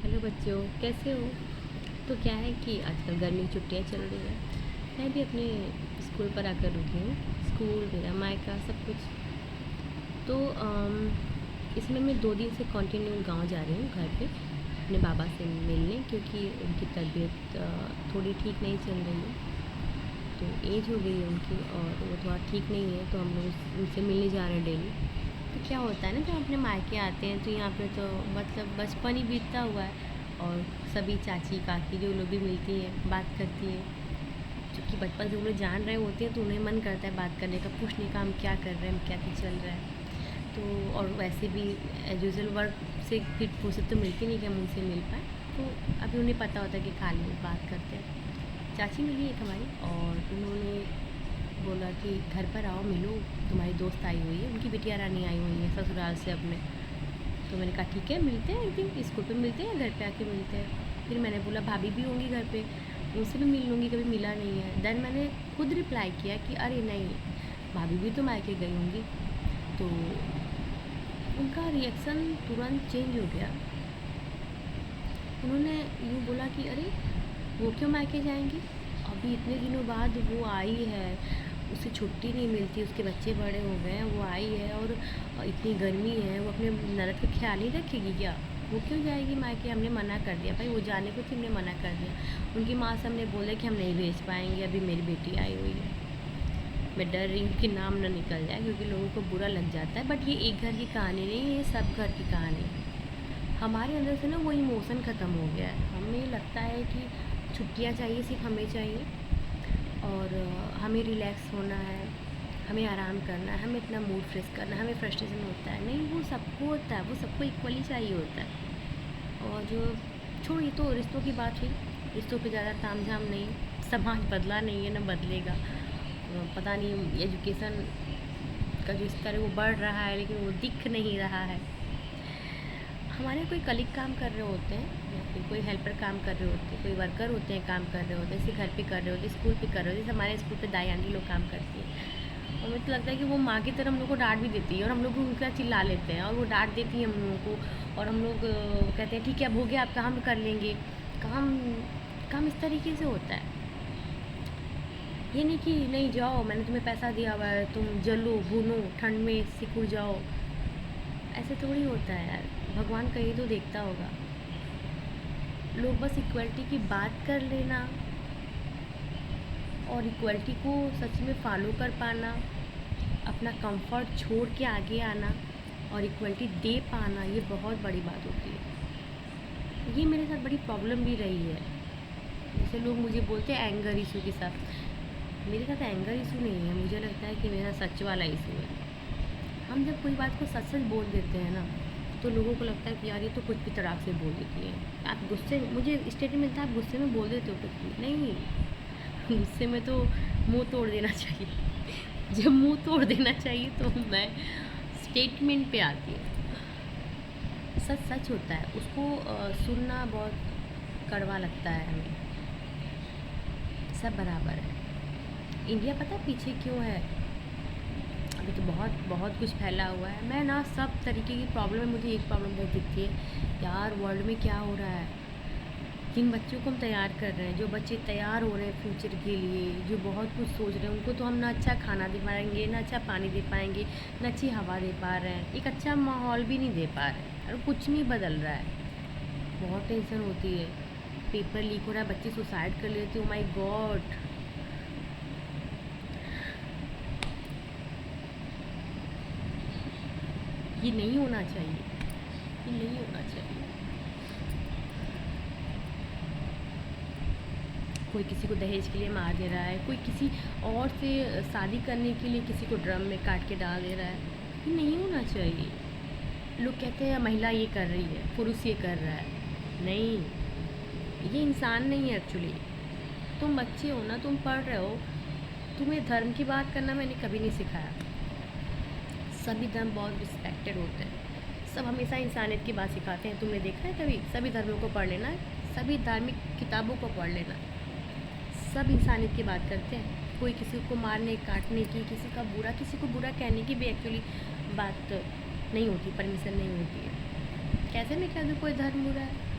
Hello बच्चों, कैसे हो? तो क्या है कि आजकल गर्मी की छुट्टियाँ चल रही है। मैं भी अपने स्कूल पर आकर रुकी हूँ। स्कूल, मेरा मायका, सब कुछ। तो इसमें मैं 2 दिन से कंटिन्यू गांव जा रही हूँ घर पे अपने बाबा से मिलने, क्योंकि उनकी तबीयत थोड़ी ठीक नहीं चल रही है। तो एज हो गई है उनकी और वो थोड़ा ठीक नहीं है, तो हम लोग उनसे मिलने जा रहे हैं डेली। तो क्या होता है ना, जब अपने मायके आते हैं तो यहाँ पे तो मतलब बचपन ही बीतता हुआ है। और सभी चाची काकी जो लोग भी मिलती हैं, बात करती हैं। क्योंकि बचपन से वो लोग जान रहे होते हैं तो उन्हें मन करता है बात करने का, पूछने का हम क्या कर रहे हैं, क्या क्या चल रहा है। तो और वैसे भी एज यूजल वर्क से फिर फुर्सत तो मिलती नहीं कि हम उनसे मिल पाएँ। तो अभी उन्हें पता होता है कि खाली में बात करते हैं। चाची मिली एक हमारी, और उन्होंने बोला कि घर पर आओ, मिलो, तुम्हारी दोस्त आई हुई है, उनकी बिटिया रानी आई हुई है ससुराल से अपने। तो मैंने कहा ठीक है, मिलते हैं एक दिन, स्कूल पे मिलते हैं या घर पे आके मिलते हैं। फिर मैंने बोला भाभी भी होंगी घर पे, उनसे भी मिल लूँगी, कभी मिला नहीं है। देन मैंने खुद रिप्लाई किया कि अरे नहीं, भाभी भी तो मायके गई होंगी। तो उनका रिएक्शन तुरंत चेंज हो गया। उन्होंने यूँ बोला कि अरे वो क्यों मायके जाएंगी, अभी इतने दिनों बाद वो आई है, उसे छुट्टी नहीं मिलती, उसके बच्चे बड़े हो गए हैं, वो आई है और इतनी गर्मी है, वो अपने ननद का ख्याल नहीं रखेगी क्या? वो क्यों जाएगी मायके? हमने मना कर दिया भाई, वो जाने को थी, हमने मना कर दिया। उनकी माँ से हमने बोला कि हम नहीं भेज पाएंगे, अभी मेरी बेटी आई हुई है। मैं डर रही हूँ कि नाम ना निकल जाए, क्योंकि लोगों को बुरा लग जाता है। बट ये एक घर की कहानी नहीं है, ये सब घर की कहानी है। हमारे अंदर से ना वो इमोशन ख़त्म हो गया है। हमें लगता है कि छुट्टियाँ चाहिए, सिर्फ हमें चाहिए, और हमें रिलैक्स होना है, हमें आराम करना है, हमें अपना मूड फ्रेश करना है, हमें फ्रस्ट्रेशन होता है। नहीं, वो सबको होता है, वो सबको इक्वली चाहिए होता है। और जो छोड़िए, तो रिश्तों की बात हुई, रिश्तों पे ज़्यादा तामझाम नहीं। समाज बदला नहीं है, ना बदलेगा। पता नहीं एजुकेशन का जो स्तर है वो बढ़ रहा है, लेकिन वो दिख नहीं रहा है। हमारे यहाँ कोई कलीग काम कर रहे होते हैं, या फिर कोई हेल्पर काम कर रहे होते हैं, कोई वर्कर होते हैं काम कर रहे होते हैं, जैसे घर पे कर रहे होते हैं, स्कूल पे कर रहे होते हैं। जैसे हमारे स्कूल पे दाई आंटी लोग काम करती हैं, और मुझे तो लगता है कि वो माँ की तरह हम लोग को डांट भी देती है, और हम लोग भी उनका चिल्ला लेते हैं, और वो डांट देती है हम लोगों को। और हम लोग कहते हैं ठीक है, अब हो गया, आप काम कर लेंगे। काम काम इस तरीके से होता है। ये नहीं कि नहीं जाओ, मैंने तुम्हें पैसा दिया हुआ है, तुम जलो भूनो ठंड में सिकुड़ जाओ। ऐसे थोड़ी होता है यार, भगवान कहीं तो देखता होगा। लोग बस इक्वलिटी की बात कर लेना और इक्वलिटी को सच में फॉलो कर पाना, अपना कंफर्ट छोड़ के आगे आना और इक्वलिटी दे पाना, ये बहुत बड़ी बात होती है। ये मेरे साथ बड़ी प्रॉब्लम भी रही है। जैसे लोग मुझे बोलते हैं एंगर इशू के साथ, मेरे साथ एंगर इशू नहीं है। मुझे लगता है कि मेरा सच वाला इशू है। हम जब कोई बात को सच सच बोल देते हैं ना, तो लोगों को लगता है कि यार ये तो कुछ भी तड़ाक से बोल देती है। आप गुस्से, मुझे स्टेटमेंट मिलता है आप गुस्से में बोल देते हो कुछ भी नहीं। गुस्से में तो मुंह तोड़ देना चाहिए। जब मुंह तोड़ देना चाहिए तो मैं स्टेटमेंट पे आती है। सच सच होता है, उसको सुनना बहुत कड़वा लगता है हमें। सब बराबर है। इंडिया पता है पीछे क्यों है? अभी तो बहुत बहुत कुछ फैला हुआ है। मैं ना सब तरीके की प्रॉब्लम है, मुझे एक प्रॉब्लम बहुत दिखती है यार, वर्ल्ड में क्या हो रहा है। जिन बच्चों को हम तैयार कर रहे हैं, जो बच्चे तैयार हो रहे हैं फ्यूचर के लिए, जो बहुत कुछ सोच रहे हैं, उनको तो हम ना अच्छा खाना दे पाएंगे, ना अच्छा पानी दे पाएंगे, ना अच्छी हवा दे पा रहे हैं, एक अच्छा माहौल भी नहीं दे पा रहे हैं, और कुछ नहीं बदल रहा है। बहुत टेंशन होती है। पेपर लीक हो रहा है, बच्चे सुसाइड कर लेते हैं। ओ माय गॉड, ये नहीं होना चाहिए, ये नहीं होना चाहिए। कोई किसी को दहेज के लिए मार दे रहा है, कोई किसी और से शादी करने के लिए किसी को ड्रम में काट के डाल दे रहा है। ये नहीं होना चाहिए। लोग कहते हैं महिला ये कर रही है, पुरुष ये कर रहा है। नहीं, ये इंसान नहीं है एक्चुअली। तुम बच्चे हो ना, तुम पढ़ रहे हो, तुम्हें धर्म की बात करना मैंने कभी नहीं सिखाया। सभी धर्म बहुत रिस्पेक्टेड होते हैं, सब हमेशा इंसानियत की बात सिखाते हैं। तुमने देखा है कभी? सभी धर्मों को पढ़ लेना, सभी धार्मिक किताबों को पढ़ लेना, सब इंसानियत की बात करते हैं। कोई किसी को मारने काटने की, किसी को बुरा कहने की भी एक्चुअली बात नहीं होती, परमिशन नहीं होती है। कैसे मैं कह दूँ कोई धर्म बुरा है?